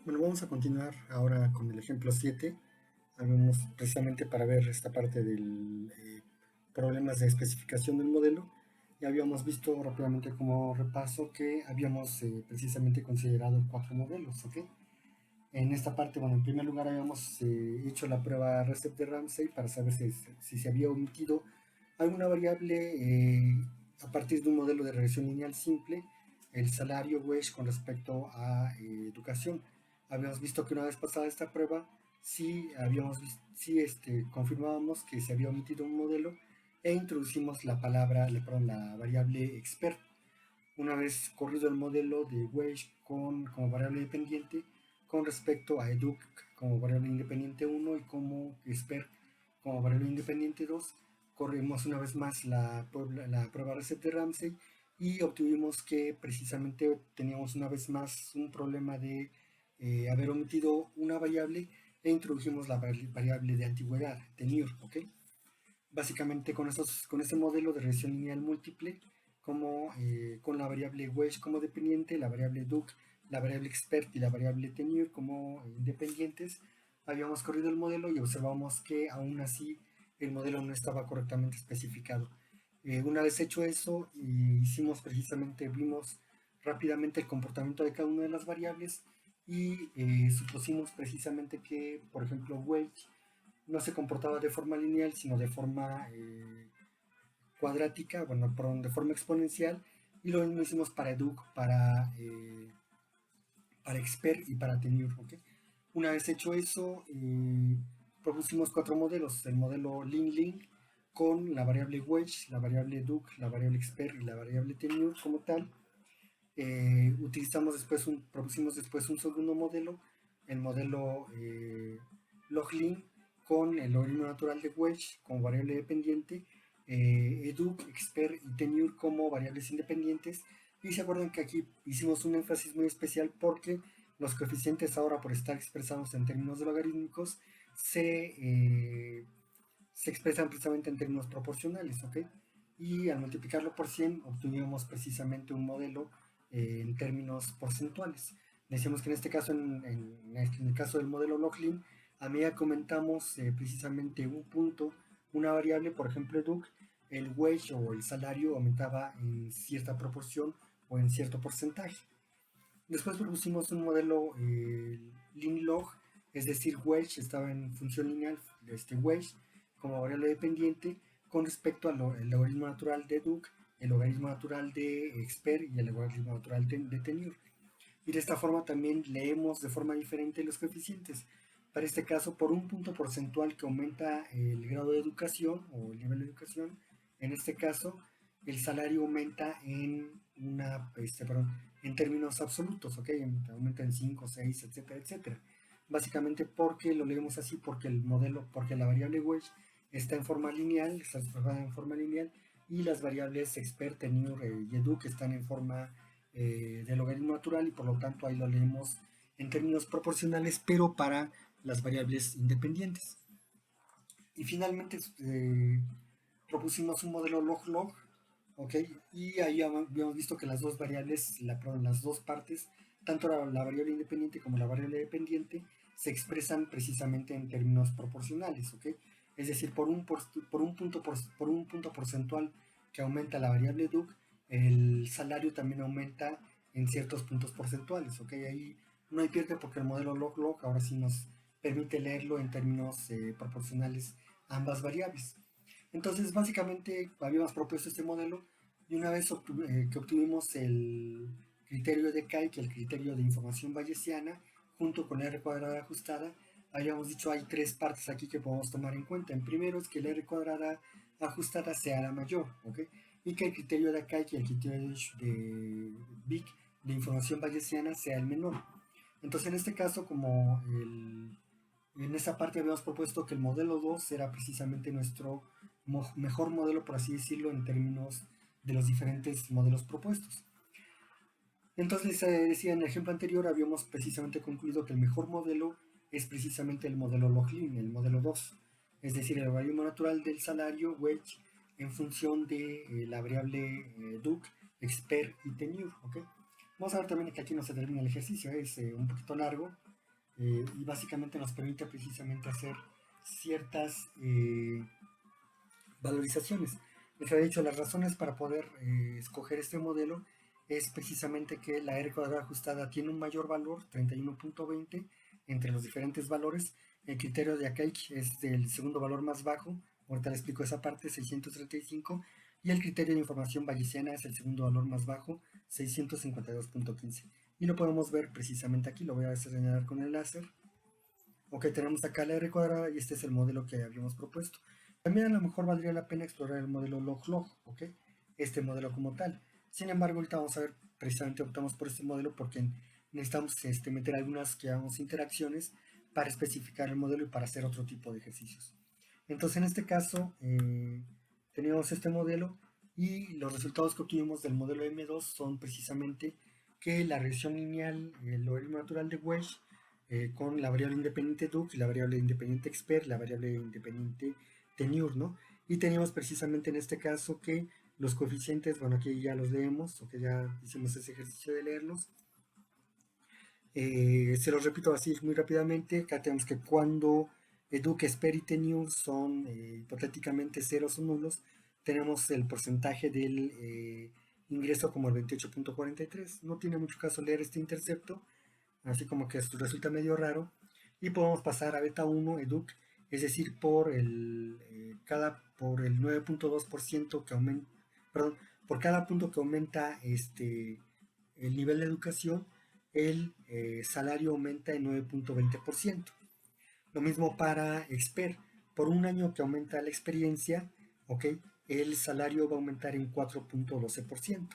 Bueno, vamos a continuar ahora con el ejemplo 7. Habíamos precisamente para ver esta parte del problemas de especificación del modelo. Y habíamos visto rápidamente como repaso que habíamos precisamente considerado cuatro modelos, ¿ok? En esta parte, bueno, en primer lugar habíamos hecho la prueba RECEP de Ramsey para saber si se había omitido alguna variable a partir de un modelo de regresión lineal simple, el salario wage con respecto a educación. Habíamos visto que una vez pasada esta prueba, sí confirmábamos que se había omitido un modelo e introducimos la variable expert. Una vez corrido el modelo de wage como variable dependiente con respecto a educ como variable independiente 1 y como expert como variable independiente 2, corrimos una vez más la prueba RECEP de Ramsey y obtuvimos que precisamente teníamos una vez más un problema de haber omitido una variable e introdujimos la variable de antigüedad, tenure, ¿ok? Básicamente con este modelo de regresión lineal múltiple, como con la variable wedge como dependiente, la variable duc, la variable expert y la variable tenure como independientes, habíamos corrido el modelo y observamos que aún así el modelo no estaba correctamente especificado. Una vez hecho eso, vimos rápidamente el comportamiento de cada una de las variables y supusimos precisamente que, por ejemplo, wedge no se comportaba de forma lineal, sino de forma cuadrática, bueno, perdón, de forma exponencial, y lo mismo hicimos para educ, para expert y para tenure, ¿ok? Una vez hecho eso, propusimos cuatro modelos, el modelo Lin-Lin, con la variable wedge, la variable educ, la variable expert y la variable tenure como tal. Propusimos después un segundo modelo, el modelo Loglin, con el logaritmo natural de Wedge como variable dependiente, educ, expert y tenure como variables independientes. Y se acuerdan que aquí hicimos un énfasis muy especial porque los coeficientes ahora, por estar expresados en términos logarítmicos, se expresan precisamente en términos proporcionales, ¿ok? Y al multiplicarlo por 100 obtuvimos precisamente un modelo en términos porcentuales. Decíamos que en este caso, en el caso del modelo Loglin, a medida que aumentamos precisamente un punto, una variable, por ejemplo, educ, el wage o el salario aumentaba en cierta proporción o en cierto porcentaje. Después propusimos un modelo linlog, es decir, wedge estaba en función lineal, wedge como variable dependiente con respecto al logaritmo natural de duc, el logaritmo natural de expert y el logaritmo natural de tenure. Y de esta forma también leemos de forma diferente los coeficientes. Para este caso, por un punto porcentual que aumenta el grado de educación o el nivel de educación, en este caso, el salario aumenta en términos absolutos, ¿ok? Aumenta en 5, 6, etcétera, etcétera. Básicamente porque lo leemos así, porque la variable wedge está en forma lineal, está expresada en forma lineal, y las variables expert, tenure y educ están en forma de logaritmo natural y por lo tanto ahí lo leemos en términos proporcionales, pero para las variables independientes. Y finalmente propusimos un modelo log-log, ¿ok? Y ahí habíamos visto que las dos variables, las dos partes, tanto la variable independiente como la variable dependiente, se expresan precisamente en términos proporcionales, ¿ok? Es decir, por un punto porcentual que aumenta la variable duc, el salario también aumenta en ciertos puntos porcentuales, ¿ok? Ahí no hay pierde porque el modelo log-log ahora sí nos permite leerlo en términos proporcionales a ambas variables. Entonces, básicamente, habíamos propuesto este modelo y una vez que obtuvimos el criterio de Kite y el criterio de información bayesiana, junto con R cuadrada ajustada, habíamos dicho hay tres partes aquí que podemos tomar en cuenta. En primero es que el R cuadrada ajustada sea la mayor, ¿ok? Y que el criterio de Kite y el criterio de Vic de información bayesiana sea el menor. Entonces, en este caso, en esa parte habíamos propuesto que el modelo 2 era precisamente nuestro mejor modelo, por así decirlo, en términos de los diferentes modelos propuestos. Entonces, les decía, en el ejemplo anterior habíamos precisamente concluido que el mejor modelo es precisamente el modelo Loglin, el modelo 2, es decir, el logaritmo natural del salario wedge en función de la variable duc, expert y tenure, ¿ok? Vamos a ver también que aquí no se termina el ejercicio, es un poquito largo, y básicamente nos permite precisamente hacer ciertas valorizaciones. Les había dicho, las razones para poder escoger este modelo es precisamente que la R cuadrada ajustada tiene un mayor valor, 31.20, entre los diferentes valores. El criterio de Akaich es del segundo valor más bajo, ahorita le explico esa parte, 635, y el criterio de información bayesiana es el segundo valor más bajo, 652.15. Y lo podemos ver precisamente aquí, lo voy a señalar con el láser. Ok, tenemos acá la R cuadrada y este es el modelo que habíamos propuesto. También a lo mejor valdría la pena explorar el modelo log-log, ¿ok? Este modelo como tal. Sin embargo, ahorita vamos a ver, precisamente optamos por este modelo porque necesitamos meter algunas que llamamos interacciones para especificar el modelo y para hacer otro tipo de ejercicios. Entonces, en este caso, teníamos este modelo y los resultados que obtuvimos del modelo M2 son precisamente que la regresión lineal, el logaritmo natural de Wedge, con la variable independiente duc, la variable independiente expert, la variable independiente tenure, ¿no? Y teníamos precisamente en este caso que los coeficientes, bueno, aquí ya los leemos, o que ya hicimos ese ejercicio de leerlos. Se los repito así muy rápidamente. Acá tenemos que cuando duc, expert y tenure son hipotéticamente ceros o nulos, tenemos el porcentaje del ingreso como el 28.43. No tiene mucho caso leer este intercepto, así como que esto resulta medio raro, y podemos pasar a beta 1 educ, es decir, por el 9.2% que aumenta, perdón, por cada punto que aumenta el nivel de educación, el salario aumenta en 9.20%. Lo mismo para expert, por un año que aumenta la experiencia, ¿ok? El salario va a aumentar en 4.12%.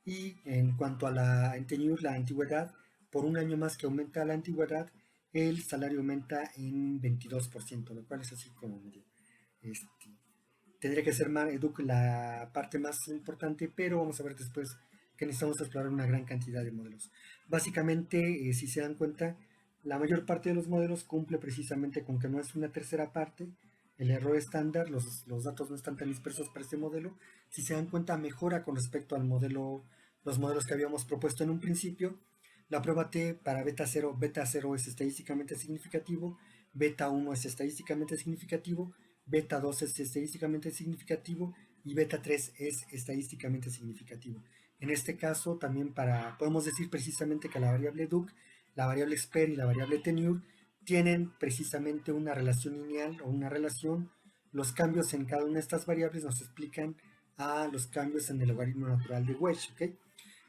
Y en cuanto a en tenure, la antigüedad, por un año más que aumenta la antigüedad, el salario aumenta en 22%, lo cual es así como medio, este, tendría que ser más, la parte más importante, pero vamos a ver después que necesitamos explorar una gran cantidad de modelos. Básicamente, si se dan cuenta, la mayor parte de los modelos cumple precisamente con que no es una tercera parte, el error estándar, los datos no están tan dispersos para este modelo. Si se dan cuenta, mejora con respecto al modelo, los modelos que habíamos propuesto en un principio. La prueba T para beta 0 es estadísticamente significativo, beta 1 es estadísticamente significativo, beta 2 es estadísticamente significativo y beta 3 es estadísticamente significativo. En este caso, también podemos decir precisamente que la variable duc, la variable expert y la variable tenure tienen precisamente una relación lineal o una relación. Los cambios en cada una de estas variables nos explican a los cambios en el logaritmo natural de Wedge, ¿ok?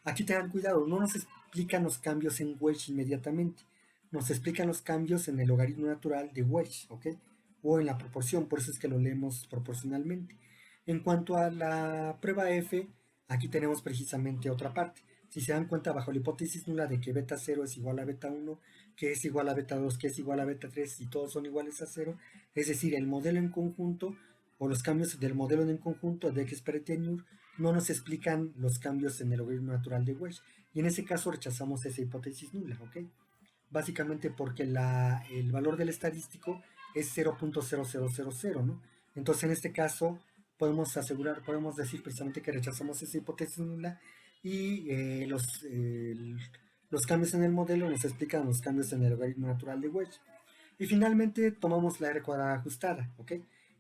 Aquí tengan cuidado, no nos explican los cambios en Wedge inmediatamente, nos explican los cambios en el logaritmo natural de Wedge, ¿ok? O en la proporción, por eso es que lo leemos proporcionalmente. En cuanto a la prueba F, aquí tenemos precisamente otra parte. Si se dan cuenta, bajo la hipótesis nula de que beta 0 es igual a beta 1, que es igual a beta 2, que es igual a beta 3 y todos son iguales a 0, es decir, el modelo en conjunto o los cambios del modelo en conjunto de expert tenure no nos explican los cambios en el logaritmo natural de Wedge. Y en ese caso rechazamos esa hipótesis nula, ¿ok? Básicamente porque el valor del estadístico es 0.0000, ¿no? Entonces en este caso podemos decir precisamente que rechazamos esa hipótesis nula y los cambios en el modelo nos explican los cambios en el logaritmo natural de Wedge. Y finalmente tomamos la R cuadrada ajustada, ¿ok?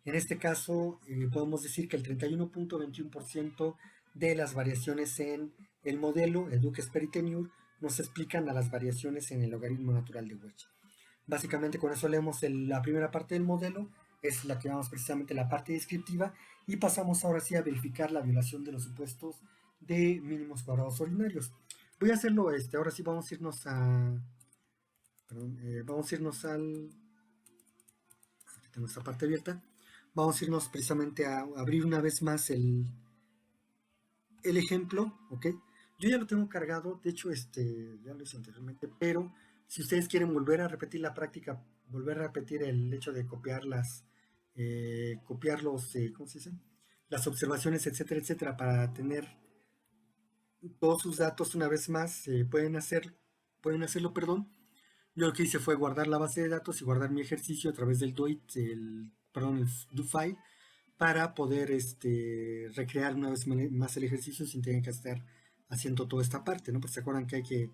En este caso podemos decir que el 31.21% de las variaciones en el modelo, el Duke-Sperry-Tenure, nos explican a las variaciones en el logaritmo natural de Wedge. Básicamente con eso leemos la primera parte del modelo, es la que llamamos precisamente la parte descriptiva, y pasamos ahora sí a verificar la violación de los supuestos de mínimos cuadrados ordinarios. Voy a hacerlo, ahora sí vamos a irnos perdón, vamos a irnos tengo esta parte abierta, vamos a irnos precisamente a abrir una vez más el ejemplo, ¿ok? Yo ya lo tengo cargado, de hecho, ya lo hice anteriormente, pero si ustedes quieren volver a repetir la práctica, volver a repetir el hecho de copiar ¿cómo se dice? Las observaciones, etcétera, etcétera, para tener todos sus datos una vez más, pueden hacerlo, perdón. Yo lo que hice fue guardar la base de datos y guardar mi ejercicio a través del el do file, para poder recrear una vez más el ejercicio sin tener que estar haciendo toda esta parte, ¿no? Pues se acuerdan que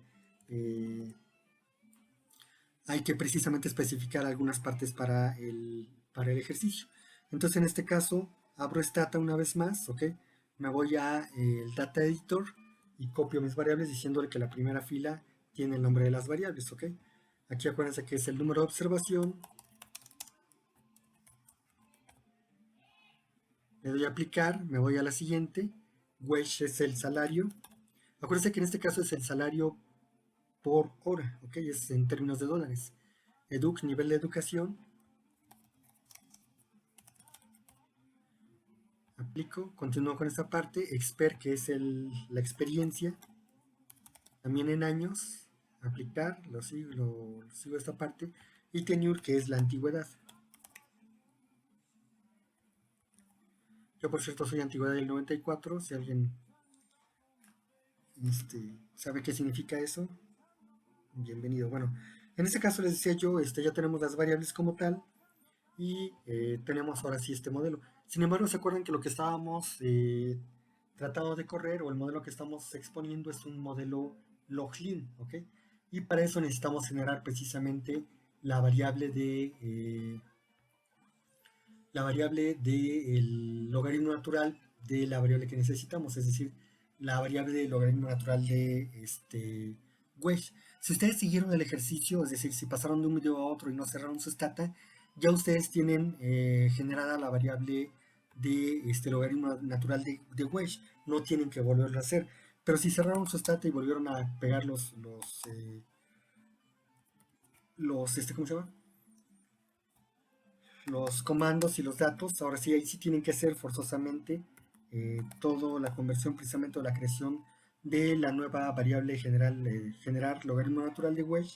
hay que precisamente especificar algunas partes para el ejercicio. Entonces en este caso abro Stata una vez más, ¿ok? Me voy a el Data Editor y copio mis variables diciéndole que la primera fila tiene el nombre de las variables, ¿ok? Aquí acuérdense que es el número de observación. Le doy a aplicar, me voy a la siguiente. Wage es el salario. Acuérdense que en este caso es el salario por hora, ¿ok? Es en términos de dólares. Educ, nivel de educación. Aplico, continúo con esta parte. Expert, que es la experiencia. También en años. Aplicar, lo sigo esta parte. Y tenure, que es la antigüedad. Yo, por cierto, soy antigüedad del 94. Si alguien sabe qué significa eso, bienvenido. Bueno, en este caso les decía yo, ya tenemos las variables como tal y tenemos ahora sí este modelo. Sin embargo, se acuerdan que lo que estábamos tratando de correr o el modelo que estamos exponiendo es un modelo Loglin, ¿ok? Y para eso necesitamos generar precisamente la variable del logaritmo natural de la variable que necesitamos, es decir, la variable del logaritmo natural de Wedge. Si ustedes siguieron el ejercicio, es decir, si pasaron de un video a otro y no cerraron su stata, ya ustedes tienen generada la variable de logaritmo natural de Wedge, no tienen que volverlo a hacer. Pero si cerraron su stata y volvieron a pegar ¿cómo se llama? Los comandos y los datos, ahora sí, ahí sí tienen que hacer forzosamente toda la conversión precisamente o la creación de la nueva variable generar logaritmo natural de Wedge,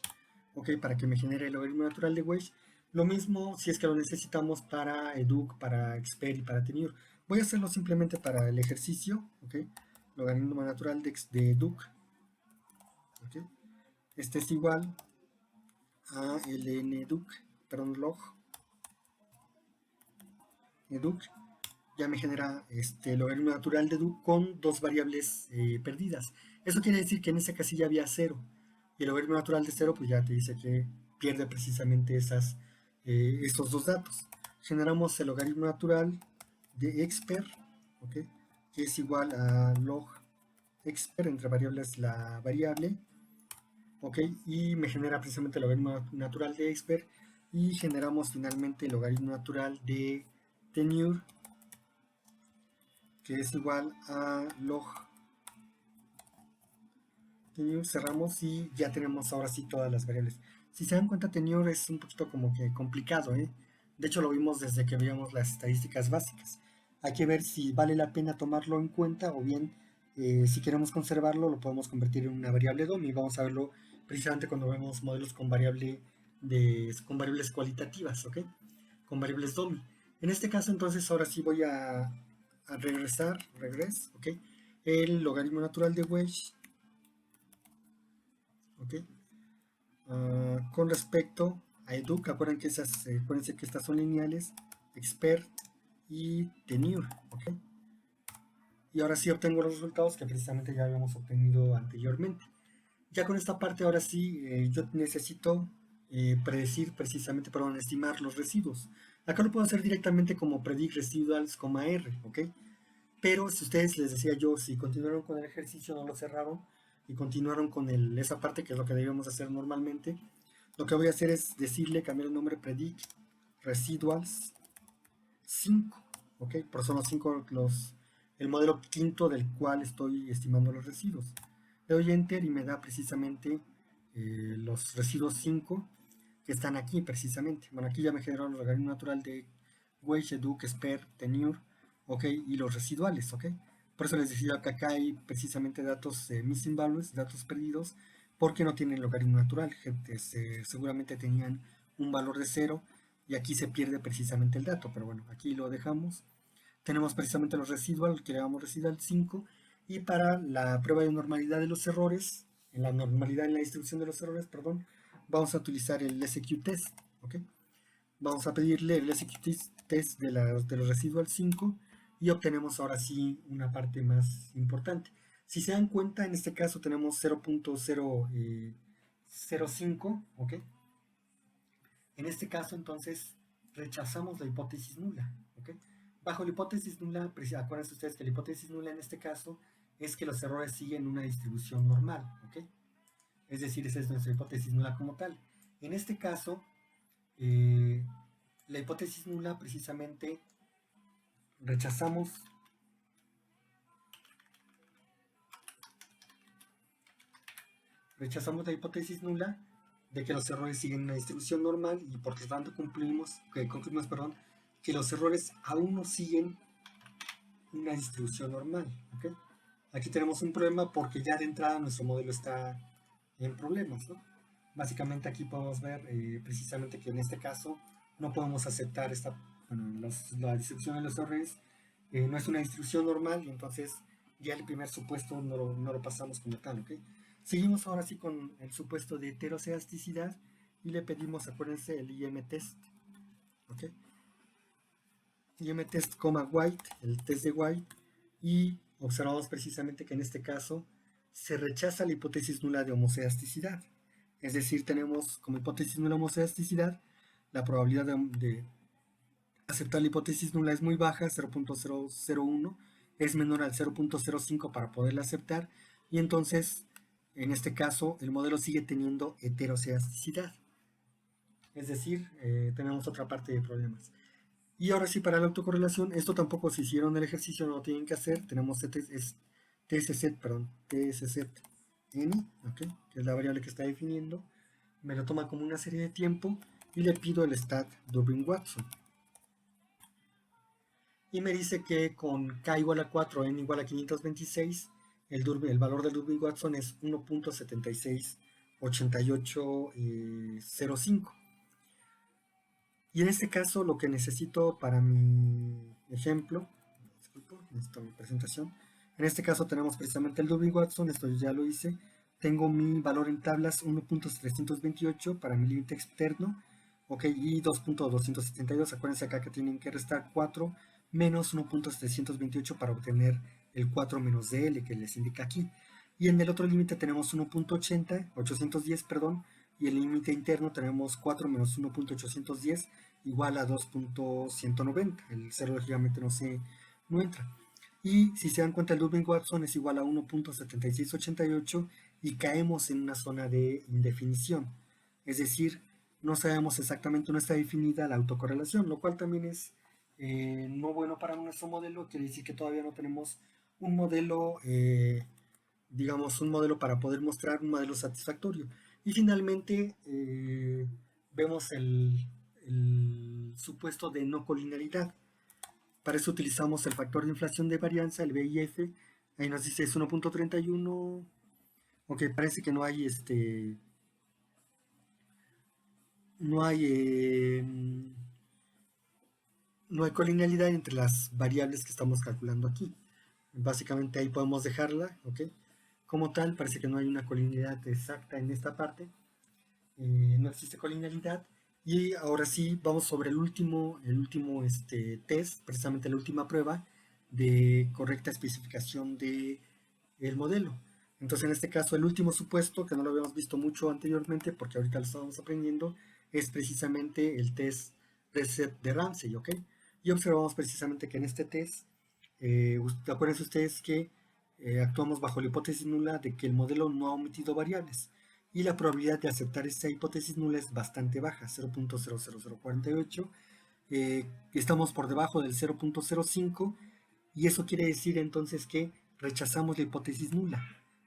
ok, para que me genere el logaritmo natural de Wedge. Lo mismo si es que lo necesitamos para educ, para expert y para tenure. Voy a hacerlo simplemente para el ejercicio, ok, logaritmo natural de educ, ok, este es igual a ln educ, perdón, log educ, ya me genera logaritmo natural de educ con dos variables perdidas. Eso quiere decir que en esa casilla había 0. Y el logaritmo natural de 0 pues ya te dice que pierde precisamente estos dos datos. Generamos el logaritmo natural de expert, ¿okay? Que es igual a log expert, entre variables la variable, ¿ok? Y me genera precisamente el logaritmo natural de expert. Y generamos finalmente el logaritmo natural de tenure, que es igual a log tenure, cerramos y ya tenemos ahora sí todas las variables. Si se dan cuenta, tenure es un poquito como que complicado, ¿eh? De hecho, lo vimos desde que veíamos las estadísticas básicas. Hay que ver si vale la pena tomarlo en cuenta o bien si queremos conservarlo lo podemos convertir en una variable DOM y vamos a verlo precisamente cuando vemos modelos con con variables cualitativas, ¿ok? Con variables DOM. En este caso, entonces, ahora sí voy a regres, ¿ok? El logaritmo natural de Wedge, ¿ok? Con respecto a educ, acuérdense que estas son lineales, expert y tenure, ¿ok? Y ahora sí obtengo los resultados que precisamente ya habíamos obtenido anteriormente. Ya con esta parte ahora sí yo necesito estimar los residuos. Acá lo puedo hacer directamente como predict residuals, R, ¿ok? Pero si ustedes les decía yo, si continuaron con el ejercicio, no lo cerraron y continuaron con esa parte que es lo que debemos hacer normalmente, lo que voy a hacer es decirle, cambiar el nombre predict residuals 5, ¿ok? Por son los 5 el modelo quinto del cual estoy estimando los residuos. Le doy enter y me da precisamente los residuos 5 que están aquí precisamente. Bueno, aquí ya me generó el logaritmo natural de Wedge, educ, expert, tenure, ok, y los residuales, ok. Por eso les decía que acá hay precisamente datos missing values, datos perdidos, porque no tienen logaritmo natural. Seguramente tenían un valor de 0 y aquí se pierde precisamente el dato, pero bueno, aquí lo dejamos. Tenemos precisamente los residual, que le llamamos residual 5, y para la prueba de normalidad de los errores, en la normalidad en la distribución de los errores, perdón, vamos a utilizar el SQ test, ¿ok? Vamos a pedirle el SQ test de los residual 5 y obtenemos ahora sí una parte más importante. Si se dan cuenta, en este caso tenemos 0.005, ¿ok? En este caso, entonces, rechazamos la hipótesis nula. ¿Okay? Bajo la hipótesis nula, acuérdense ustedes que la hipótesis nula en este caso es que los errores siguen una distribución normal. ¿Okay? Es decir, esa es nuestra hipótesis nula como tal. En este caso, la hipótesis nula precisamente rechazamos la hipótesis nula de que los errores siguen una distribución normal y por lo tanto concluimos que los errores aún no siguen una distribución normal. ¿Okay? Aquí tenemos un problema porque ya de entrada nuestro modelo está en problemas, ¿no? Básicamente aquí podemos ver precisamente que en este caso no podemos aceptar la distribución de los errores, no es una distribución normal y entonces ya el primer supuesto no lo pasamos como tal. ¿Okay? Seguimos ahora sí con el supuesto de heterocedasticidad y le pedimos, acuérdense, el IM-test. ¿Okay? IM-test, White, el test de White, y observamos precisamente que en este caso se rechaza la hipótesis nula de homocedasticidad. Es decir, tenemos como hipótesis nula homocedasticidad, la probabilidad de aceptar la hipótesis nula es muy baja, 0.001, es menor al 0.05 para poderla aceptar, y entonces, en este caso, el modelo sigue teniendo heterocedasticidad. Es decir, tenemos otra parte de problemas. Y ahora sí, para la autocorrelación, esto tampoco se hicieron el ejercicio, no lo tienen que hacer. Tenemos TSZ, n, ¿okay? Que es la variable que está definiendo. Me lo toma como una serie de tiempo y le pido el stat Durbin-Watson. Y me dice que con k igual a 4, n igual a 526, el valor del Durbin-Watson es 1.768805. Y en este caso lo que necesito para mi ejemplo, necesito mi presentación, en este caso tenemos precisamente el Durbin-Watson, esto ya lo hice, tengo mi valor en tablas 1.328 para mi límite externo, ok, y 2.272, acuérdense acá que tienen que restar 4 menos 1.728 para obtener el 4 menos DL que les indica aquí. Y en el otro límite tenemos 810, perdón, y el límite interno tenemos 4 menos 1.810 igual a 2.190. El 0 lógicamente no entra. Y si se dan cuenta, el Durbin-Watson es igual a 1.7688 y caemos en una zona de indefinición. Es decir, no sabemos exactamente, no está definida la autocorrelación, lo cual también es no bueno para nuestro modelo. Quiere decir que todavía no tenemos un modelo, digamos, un modelo para poder mostrar un modelo satisfactorio. Y finalmente vemos el supuesto de no colinealidad. Para eso utilizamos el factor de inflación de varianza, el BIF. Ahí nos dice es 1.31. Ok, parece que no hay no hay colinealidad entre las variables que estamos calculando aquí. Básicamente ahí podemos dejarla, ¿ok? Como tal, parece que no hay una colinealidad exacta en esta parte. No existe colinealidad. Y ahora sí, vamos sobre el último test, precisamente la última prueba de correcta especificación del modelo. Entonces, en este caso, el último supuesto, que no lo habíamos visto mucho anteriormente, porque ahorita lo estamos aprendiendo, es precisamente el test reset de Ramsey, ¿ok? Y observamos precisamente que en este test, acuérdense ustedes que actuamos bajo la hipótesis nula de que el modelo no ha omitido variables y la probabilidad de aceptar esta hipótesis nula es bastante baja, 0.00048. Estamos por debajo del 0.05 y eso quiere decir entonces que rechazamos la hipótesis nula,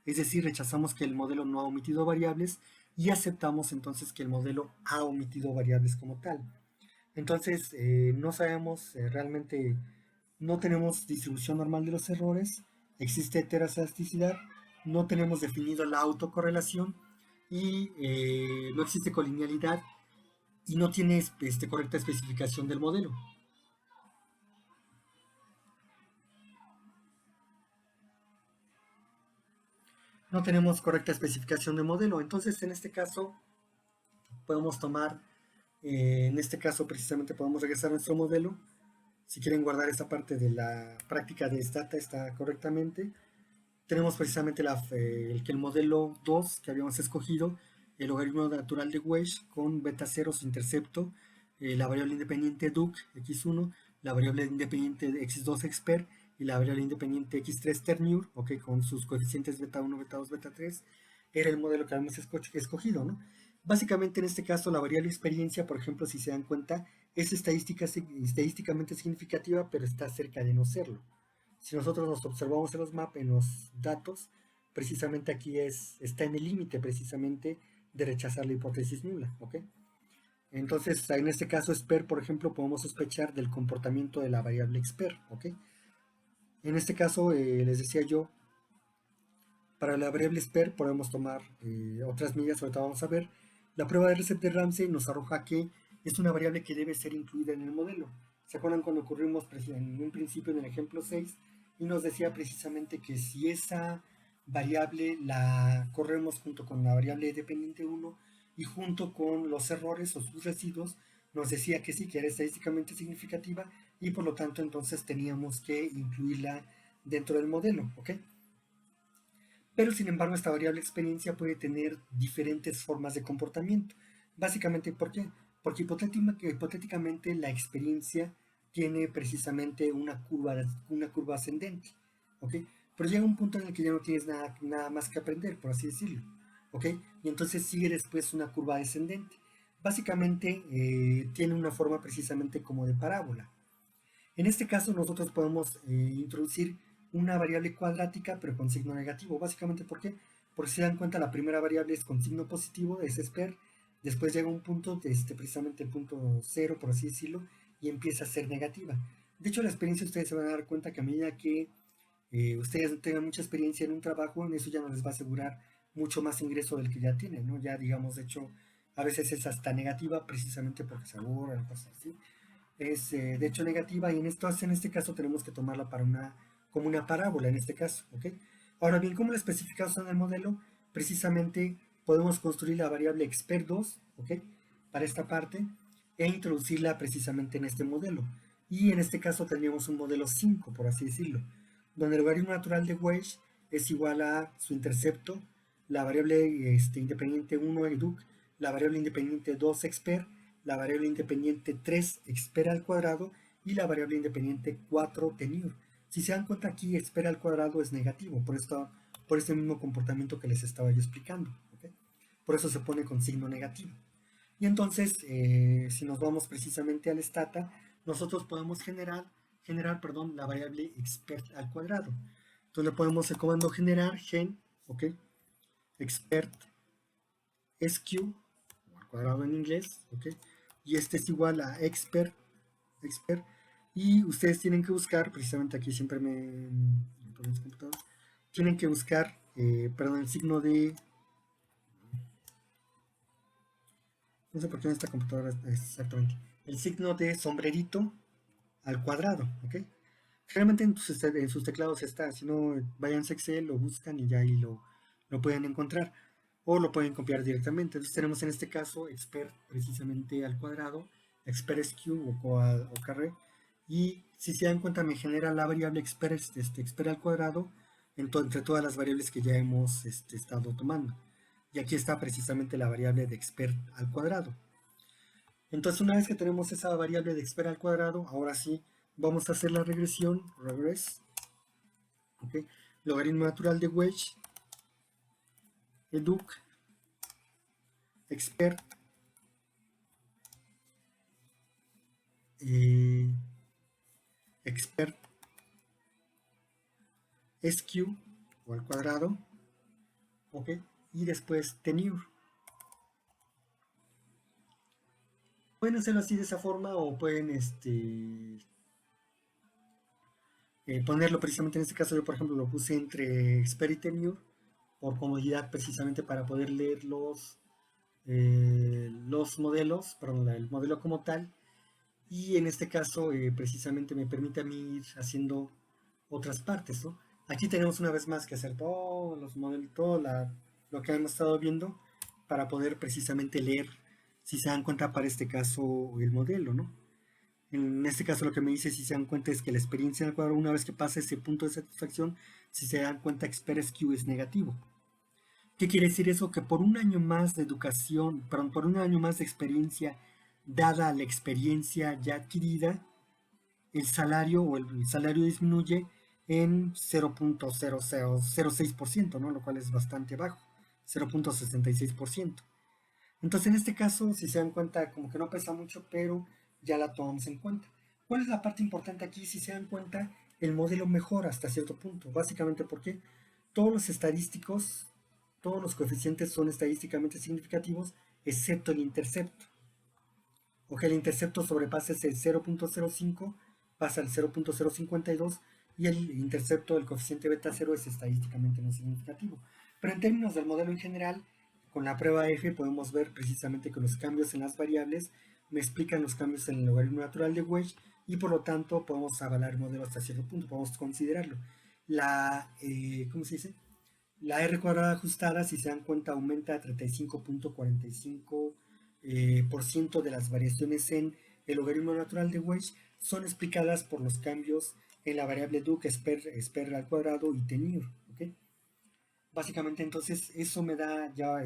es decir, rechazamos que el modelo no ha omitido variables y aceptamos entonces que el modelo ha omitido variables como tal. Entonces, no sabemos realmente, no tenemos distribución normal de los errores, existe heterocedasticidad, no tenemos definido la autocorrelación y no existe colinealidad y no tiene correcta especificación del modelo. No tenemos correcta especificación de modelo, entonces en este caso podemos tomar, en este caso precisamente podemos regresar a nuestro modelo. Si quieren guardar esta parte de la práctica de Stata está correctamente. Tenemos precisamente el que el modelo 2 que habíamos escogido el logaritmo natural de Weiss con beta 0 su intercepto, la variable independiente duc x1, la variable independiente x2 expert y la variable independiente x3 ternure, okay, con sus coeficientes beta 1, beta 2, beta 3, era el modelo que habíamos escogido, ¿no? Básicamente en este caso la variable experiencia, por ejemplo, si se dan cuenta, es estadísticamente significativa, pero está cerca de no serlo. Si nosotros nos observamos en los maps, en los datos, precisamente aquí está en el límite precisamente de rechazar la hipótesis nula, ¿ok? Entonces, en este caso, expert, por ejemplo, podemos sospechar del comportamiento de la variable expert, ¿ok? En este caso, les decía yo, para la variable expert podemos tomar otras medidas, ahorita vamos a ver. La prueba de Recep de Ramsey nos arroja que es una variable que debe ser incluida en el modelo. ¿Se acuerdan cuando ocurrimos en un principio en el ejemplo 6? Y nos decía precisamente que si esa variable la corremos junto con la variable dependiente 1 y junto con los errores o sus residuos, nos decía que sí, que era estadísticamente significativa y por lo tanto entonces teníamos que incluirla dentro del modelo, ¿ok? Pero sin embargo esta variable experiencia puede tener diferentes formas de comportamiento. Básicamente, ¿por qué? Porque hipotéticamente la experiencia tiene precisamente una curva ascendente, ¿ok? Pero llega un punto en el que ya no tienes nada más que aprender, por así decirlo, ¿ok? Y entonces sigue después una curva descendente. Básicamente tiene una forma precisamente como de parábola. En este caso nosotros podemos introducir una variable cuadrática pero con signo negativo. Básicamente, ¿por qué? Porque si se dan cuenta la primera variable es con signo positivo, es expert, después llega un punto, precisamente el punto cero, por así decirlo, y empieza a ser negativa. De hecho, la experiencia ustedes se van a dar cuenta que a medida que ustedes tengan mucha experiencia en un trabajo, en eso ya no les va a asegurar mucho más ingreso del que ya tienen, ¿no? Ya digamos, de hecho, a veces es hasta negativa precisamente porque se aburren, cosas así es de hecho negativa y en este caso tenemos que tomarla como una parábola en este caso, ¿ok? Ahora bien, ¿cómo la especificamos en el modelo? Precisamente podemos construir la variable expert2, ¿ok? Para esta parte e introducirla precisamente en este modelo. Y en este caso tendríamos un modelo 5, por así decirlo, donde el logaritmo natural de Weiss es igual a su intercepto, la variable independiente 1 educ, la variable independiente 2 expert, la variable independiente 3 expert al cuadrado y la variable independiente 4 tenure. Si se dan cuenta aquí, expert al cuadrado es negativo, por este mismo comportamiento que les estaba yo explicando. ¿Okay? Por eso se pone con signo negativo. Y entonces, si nos vamos precisamente al stata, nosotros podemos generar la variable expert al cuadrado. Entonces le podemos el comando generar gen, ¿ok? Expert sq al cuadrado en inglés, ¿ok? Y este es igual a expert, y ustedes tienen que buscar, precisamente aquí siempre tienen que buscar, perdón, el signo de, no sé por qué en esta computadora es exactamente, el signo de sombrerito al cuadrado, ¿ok? Generalmente en sus teclados está, si no, vayan a Excel, lo buscan y ya ahí lo pueden encontrar. O lo pueden copiar directamente. Entonces tenemos en este caso expert precisamente al cuadrado, expert sq o carré. Y si se dan cuenta me genera la variable expert, expert al cuadrado entre todas las variables que ya hemos estado tomando. Y aquí está precisamente la variable de expert al cuadrado. Entonces, una vez que tenemos esa variable de expert al cuadrado, ahora sí vamos a hacer la regresión, regress, ¿okay? Logaritmo natural de Weiss, educ, expert, expert sq o al cuadrado, ¿ok? Y después tenure. Pueden hacerlo así de esa forma o pueden ponerlo precisamente en este caso. Yo, por ejemplo, lo puse entre expert y tenure por comodidad precisamente para poder leer los modelos, perdón, el modelo como tal. Y en este caso, precisamente me permite a mí ir haciendo otras partes, ¿no? Aquí tenemos una vez más que hacer todos los modelos, lo que hemos estado viendo para poder precisamente leer, si se dan cuenta para este caso, el modelo, ¿no? En este caso lo que me dice, si se dan cuenta, es que la experiencia del cuadro, una vez que pasa ese punto de satisfacción, si se dan cuenta, expert sq es negativo. ¿Qué quiere decir eso? Que por un año más de educación, perdón, por un año más de experiencia, dada la experiencia ya adquirida, el salario o el salario disminuye en 0.0006%, ¿no? Lo cual es bastante bajo, 0.66%. Entonces, en este caso, si se dan cuenta, como que no pesa mucho, pero ya la tomamos en cuenta. ¿Cuál es la parte importante aquí? Si se dan cuenta, el modelo mejora hasta cierto punto. Básicamente porque todos los estadísticos, todos los coeficientes son estadísticamente significativos, excepto el intercepto. O que el intercepto sobrepasa ese 0.05, pasa al 0.052 y el intercepto del coeficiente beta 0 es estadísticamente no significativo. Pero en términos del modelo en general, con la prueba F podemos ver precisamente que los cambios en las variables me explican los cambios en el logaritmo natural de Wedge y por lo tanto podemos avalar el modelo hasta cierto punto, podemos considerarlo. ¿Cómo se dice? La R cuadrada ajustada, si se dan cuenta, aumenta a 35.45% por ciento de las variaciones en el logaritmo natural de Wedge son explicadas por los cambios en la variable duc, sper al cuadrado y tenure. ¿Okay? Básicamente entonces eso me da ya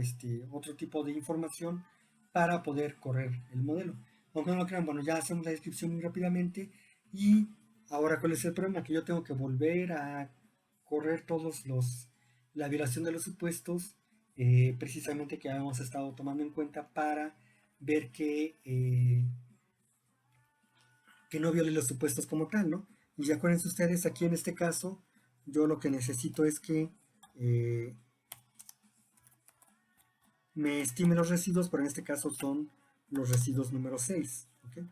otro tipo de información para poder correr el modelo. Aunque no lo crean, bueno, ya hacemos la descripción muy rápidamente y ahora cuál es el problema, que yo tengo que volver a correr la violación de los supuestos precisamente que habíamos estado tomando en cuenta para ver que no viole los supuestos como tal, ¿no? Y acuérdense ustedes, aquí en este caso, yo lo que necesito es que eh, me estime los residuos, pero en este caso son los residuos número 6. ¿Okay?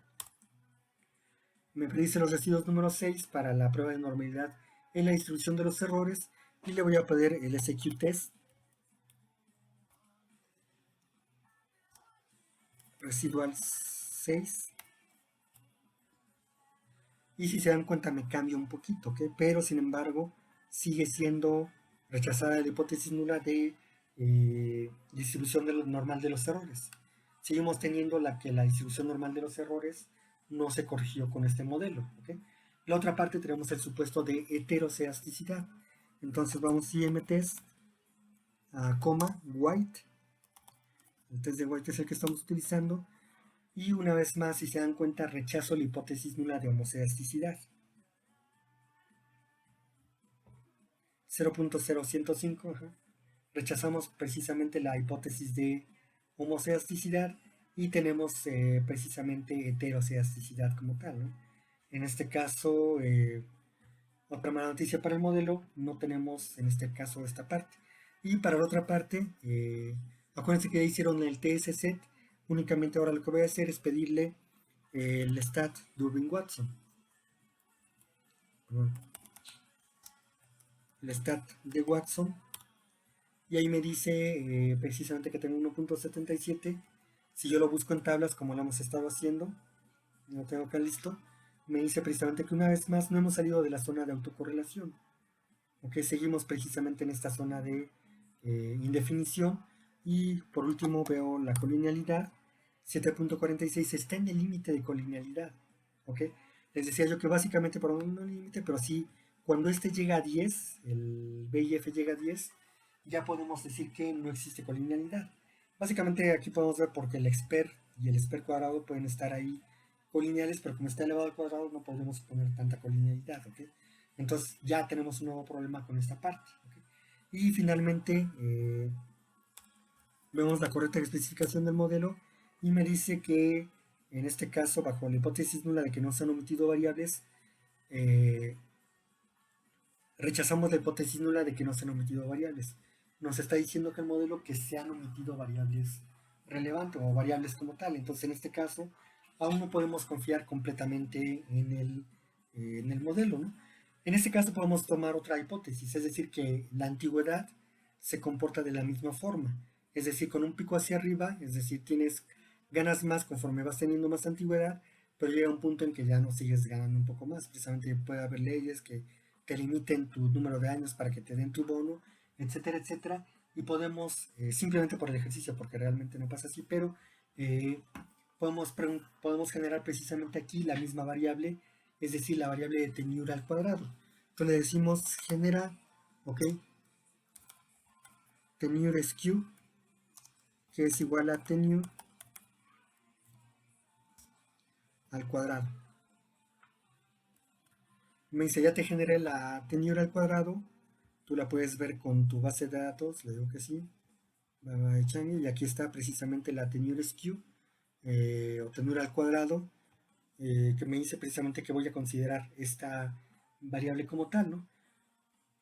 Me predice los residuos número 6 para la prueba de normalidad en la distribución de los errores y le voy a pedir el SQ test residual 6 y si se dan cuenta me cambia un poquito, ¿okay? Pero sin embargo sigue siendo rechazada la hipótesis nula de distribución normal de los errores. Seguimos teniendo la distribución normal de los errores no se corrigió con este modelo. ¿Okay? La otra parte tenemos el supuesto de heteroceasticidad. Entonces vamos IMTest, coma, white. El test de white es el que estamos utilizando. Y una vez más, si se dan cuenta, rechazo la hipótesis nula de homoceasticidad. 0.0105, rechazamos precisamente la hipótesis de homoceasticidad y tenemos precisamente heteroceasticidad como tal, ¿no? En este caso, otra mala noticia para el modelo, no tenemos en este caso esta parte. Y para la otra parte, acuérdense que ya hicieron el TS-set, únicamente ahora lo que voy a hacer es pedirle el stat Durbin-Watson. El stat de Watson y ahí me dice precisamente que tengo 1.77. Si yo lo busco en tablas como lo hemos estado haciendo, lo tengo acá listo, me dice precisamente que una vez más no hemos salido de la zona de autocorrelación. Ok, seguimos precisamente en esta zona de indefinición. Y por último veo la colinealidad. 7.46 está en el límite de colinealidad. ¿Ok? Les decía yo que básicamente por un límite, pero sí, cuando este llega a 10, el B y F llega a 10, ya podemos decir que no existe colinealidad. Básicamente aquí podemos ver porque el expert y el expert cuadrado pueden estar ahí colineales, pero como está elevado al cuadrado no podemos poner tanta colinealidad. ¿Okay? Entonces ya tenemos un nuevo problema con esta parte. ¿Okay? Y finalmente vemos la correcta especificación del modelo y me dice que en este caso, bajo la hipótesis nula de que no se han omitido variables, rechazamos la hipótesis nula de que no se han omitido variables. Nos está diciendo que el modelo que se han omitido variables relevantes o variables como tal. Entonces, en este caso, aún no podemos confiar completamente en el modelo, ¿no? En este caso podemos tomar otra hipótesis, es decir, que la antigüedad se comporta de la misma forma. Es decir, con un pico hacia arriba, es decir, ganas más conforme vas teniendo más antigüedad, pero llega un punto en que ya no sigues ganando un poco más. Precisamente puede haber leyes que te limiten tu número de años para que te den tu bono, etcétera, etcétera. Y podemos, simplemente por el ejercicio, porque realmente no pasa así, pero eh, podemos generar precisamente aquí la misma variable, es decir, la variable de tenure al cuadrado. Entonces le decimos genera, ok, tenure skew, que es igual a tenure al cuadrado. Me dice, ya te generé la tenure al cuadrado, tú la puedes ver con tu base de datos, le digo que sí, y aquí está precisamente la tenure skew, o tenure al cuadrado, que me dice precisamente que voy a considerar esta variable como tal, ¿no?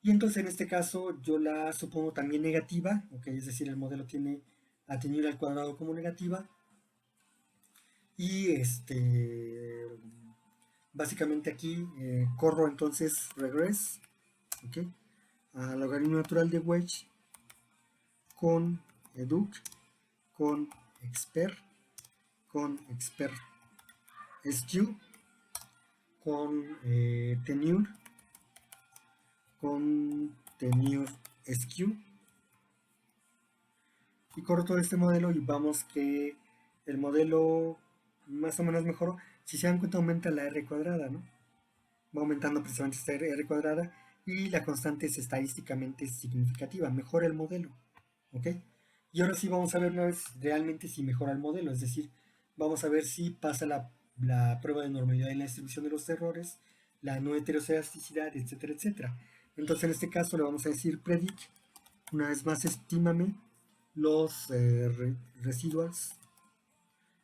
Y entonces en este caso yo la supongo también negativa, ¿ok? Es decir, el modelo tiene a tenure al cuadrado como negativa, y básicamente aquí corro entonces regress, ¿ok? Al logaritmo natural de wedge con educ, con expert, con expert skew, con tenure, con tenure skew, y corro todo este modelo y vamos que el modelo más o menos mejoró. Si se dan cuenta, aumenta la R cuadrada, ¿no? Va aumentando precisamente esta R cuadrada y la constante es estadísticamente significativa, mejora el modelo, ¿ok? Y ahora sí vamos a ver una vez realmente si mejora el modelo, es decir, vamos a ver si pasa la prueba de normalidad en la distribución de los errores, la no heteroscedasticidad, etcétera, etcétera. Entonces en este caso le vamos a decir predict, una vez más estímame los residuals.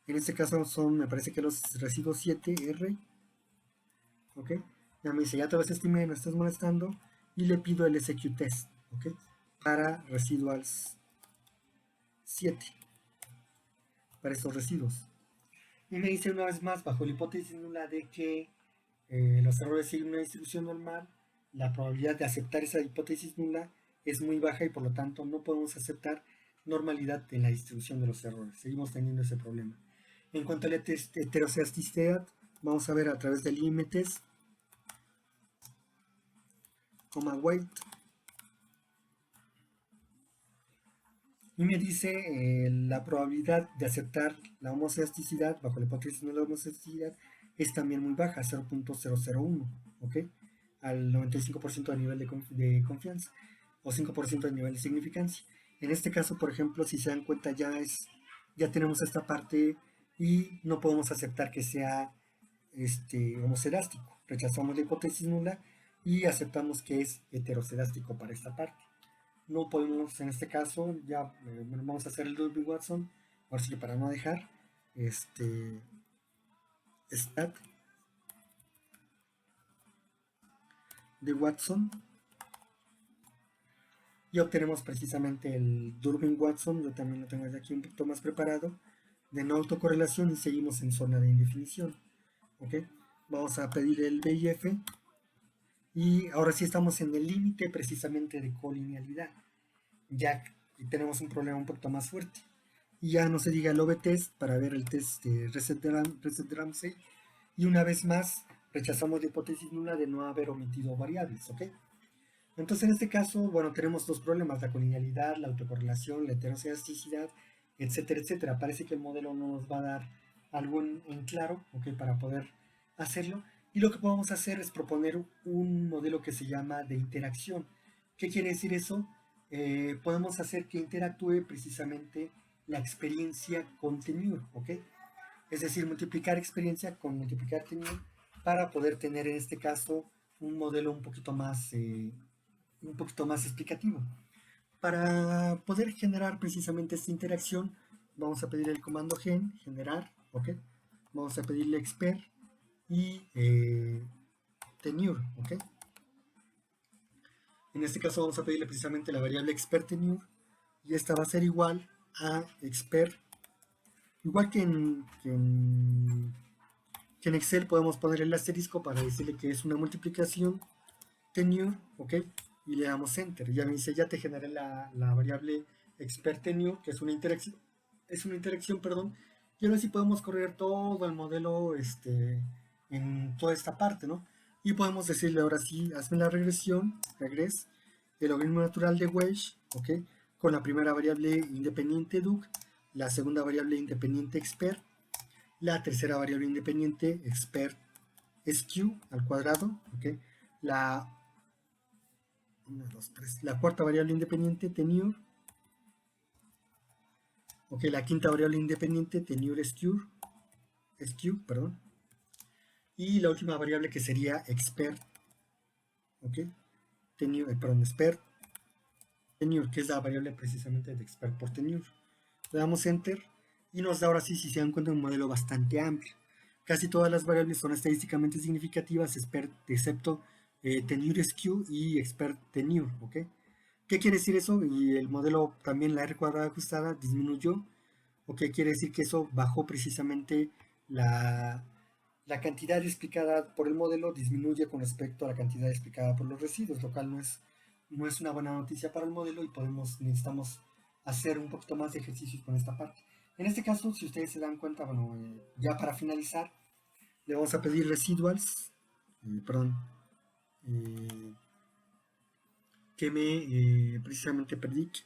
En este caso son, me parece que los residuos 7R, ¿ok? Ya me dice, ya te los estimé, no estás molestando, y le pido el SQ test, ¿ok? Para residuals 7, para estos residuos. Y me dice una vez más, bajo la hipótesis nula de que los errores siguen una distribución normal, la probabilidad de aceptar esa hipótesis nula es muy baja y por lo tanto no podemos aceptar normalidad en la distribución de los errores. Seguimos teniendo ese problema. En cuanto a la heteroscedasticidad, vamos a ver a través de límites, weight, y me dice la probabilidad de aceptar la homoscedaticidad bajo la hipótesis de la homoscedaticidad es también muy baja, 0.001, ¿ok? Al 95% de nivel de confianza o 5% de nivel de significancia. En este caso, por ejemplo, si se dan cuenta, ya tenemos esta parte y no podemos aceptar que sea homoscedástico. Rechazamos la hipótesis nula y aceptamos que es heterocedástico para esta parte. No podemos, en este caso, ya vamos a hacer el Dolby Watson, ahora sí que para no dejar, stat de Watson, y obtenemos precisamente el Durbin Watson. Yo también lo tengo aquí un poquito más preparado, de no autocorrelación, y seguimos en zona de indefinición, ¿ok? Vamos a pedir el BIF, y ahora sí estamos en el límite precisamente de colinealidad, ya tenemos un problema un poquito más fuerte. Y ya no se diga el OV-test para ver el test de Reset de Ramsey, y una vez más rechazamos la hipótesis nula de no haber omitido variables, ¿ok? Entonces en este caso, bueno, tenemos dos problemas, la colinealidad, la autocorrelación, la heteroscedasticidad, etcétera, etcétera. Parece que el modelo no nos va a dar algo en claro, ¿ok? Para poder hacerlo. Y lo que podemos hacer es proponer un modelo que se llama de interacción. ¿Qué quiere decir eso? Podemos hacer que interactúe precisamente la experiencia con tenure, ¿ok? Es decir, multiplicar experiencia con multiplicar tenure para poder tener en este caso un modelo un poquito más explicativo. Para poder generar precisamente esta interacción, vamos a pedir el comando gen, generar, ¿ok? Vamos a pedirle expert y tenure, ¿ok? En este caso vamos a pedirle precisamente la variable expert tenure, y esta va a ser igual a expert, igual que en Excel podemos poner el asterisco para decirle que es una multiplicación tenure, ¿ok? Y le damos enter. Ya me dice, ya te generé la variable expert tenure, que es una interacción, perdón, y ahora sí podemos correr todo el modelo en toda esta parte, ¿no? Y podemos decirle ahora sí, hazme la regresión, regress, el logaritmo natural de wedge, ¿ok? Con la primera variable independiente duc, la segunda variable independiente expert, la tercera variable independiente expert skew al cuadrado, ¿ok? La 1, 2, 3. La cuarta variable independiente tenure, Ok, la quinta variable independiente, tenure skew, perdón. Y la última variable que sería expert, ok, expert tenure, que es la variable precisamente de expert por tenure. Le damos enter y nos da ahora sí, si se dan cuenta, un modelo bastante amplio. Casi todas las variables son estadísticamente significativas, excepto tenure skew y expert tenure, ¿ok? ¿Qué quiere decir eso? Y el modelo también, la R cuadrada ajustada, disminuyó. ¿O qué quiere decir? Que eso bajó precisamente la, la cantidad explicada por el modelo, disminuye con respecto a la cantidad explicada por los residuos, lo cual no es una buena noticia para el modelo y necesitamos hacer un poquito más de ejercicios con esta parte. En este caso, si ustedes se dan cuenta, bueno, ya para finalizar, le vamos a pedir residuals, perdón, eh, que me precisamente predict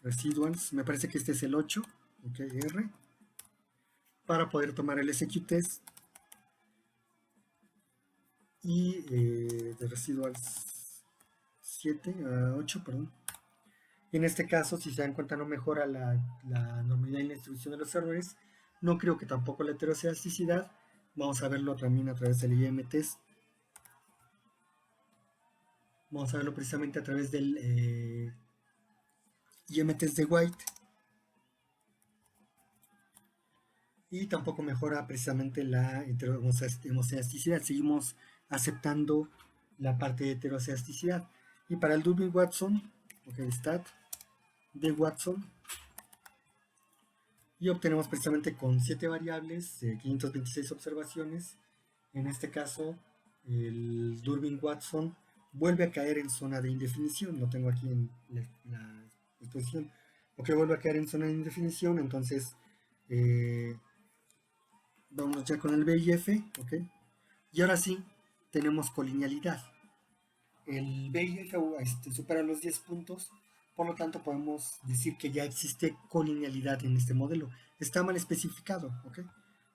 residuals, me parece que este es el 8, ok, R, para poder tomar el SQTest y de residuals 7 a 8, perdón. En este caso, si se dan cuenta, no mejora la normalidad y la distribución de los errores. No creo que tampoco la heterocedasticidad. Vamos a verlo también a través del IM-test. Vamos a verlo precisamente a través del IM-test de White. Y tampoco mejora precisamente la heterocedasticidad. Seguimos aceptando la parte de heterocedasticidad. Y para el Durbin-Watson, ok, stat de Watson, y obtenemos precisamente con 7 variables, 526 observaciones. En este caso, el Durbin-Watson vuelve a caer en zona de indefinición. Lo tengo aquí en la exposición. Ok, vuelve a caer en zona de indefinición. Entonces, vamos ya con el BIF. Ok. Y ahora sí, tenemos colinealidad. El BIF supera los 10 puntos, por lo tanto podemos decir que ya existe colinealidad en este modelo. Está mal especificado, ¿ok?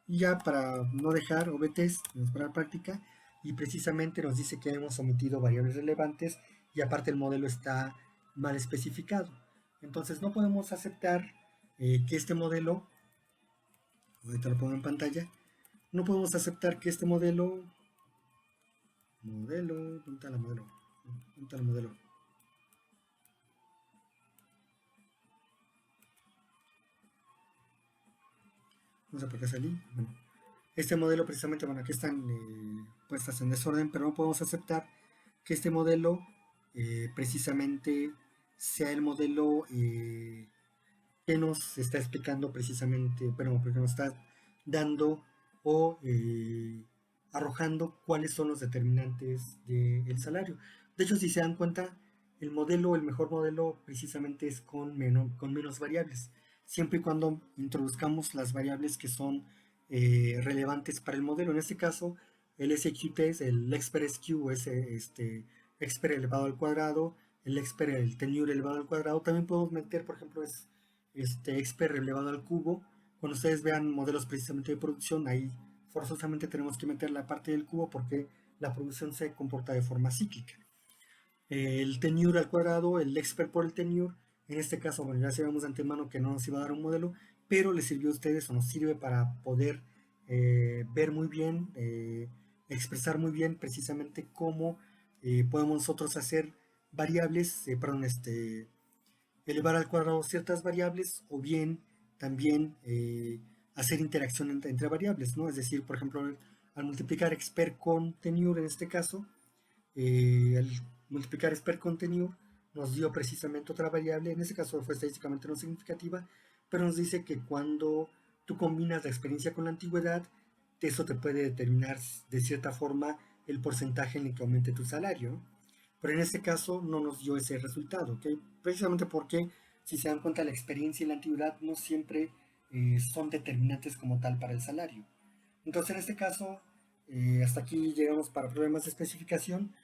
Y ya para no dejar OBTs, vamos para la práctica, y precisamente nos dice que hemos omitido variables relevantes y aparte el modelo está mal especificado. Entonces no podemos aceptar que este modelo, ahorita lo pongo en pantalla, no podemos aceptar que este ¿dónde está la modelo? ¿Dónde está el modelo? No sé por qué salí. Bueno, este modelo precisamente, bueno, aquí están puestas en desorden, pero no podemos aceptar que este modelo precisamente sea el modelo que nos está explicando precisamente, bueno, porque nos está dando o arrojando cuáles son los determinantes del salario. De hecho, si se dan cuenta, el mejor modelo precisamente es con menos variables, siempre y cuando introduzcamos las variables que son relevantes para el modelo. En este caso, el SQT, el expert SQ, es expert elevado al cuadrado, el expert, el tenure elevado al cuadrado. También podemos meter, por ejemplo, expert elevado al cubo. Cuando ustedes vean modelos precisamente de producción, ahí forzosamente tenemos que meter la parte del cubo porque la producción se comporta de forma cíclica. El tenure al cuadrado, el expert por el tenure, en este caso, bueno, ya sabemos de antemano que no nos iba a dar un modelo, pero les sirvió a ustedes o nos sirve para poder ver muy bien, expresar muy bien precisamente cómo podemos nosotros hacer variables, elevar al cuadrado ciertas variables o bien también hacer interacción entre variables, ¿no? Es decir, por ejemplo, al multiplicar expert con tenure en este caso, al multiplicar expert con tenure nos dio precisamente otra variable, en este caso fue estadísticamente no significativa, pero nos dice que cuando tú combinas la experiencia con la antigüedad, eso te puede determinar de cierta forma el porcentaje en el que aumente tu salario, ¿no? Pero en este caso no nos dio ese resultado, ¿ok? Precisamente porque, si se dan cuenta, la experiencia y la antigüedad no siempre son determinantes como tal para el salario. Entonces, en este caso, hasta aquí llegamos para problemas de especificación.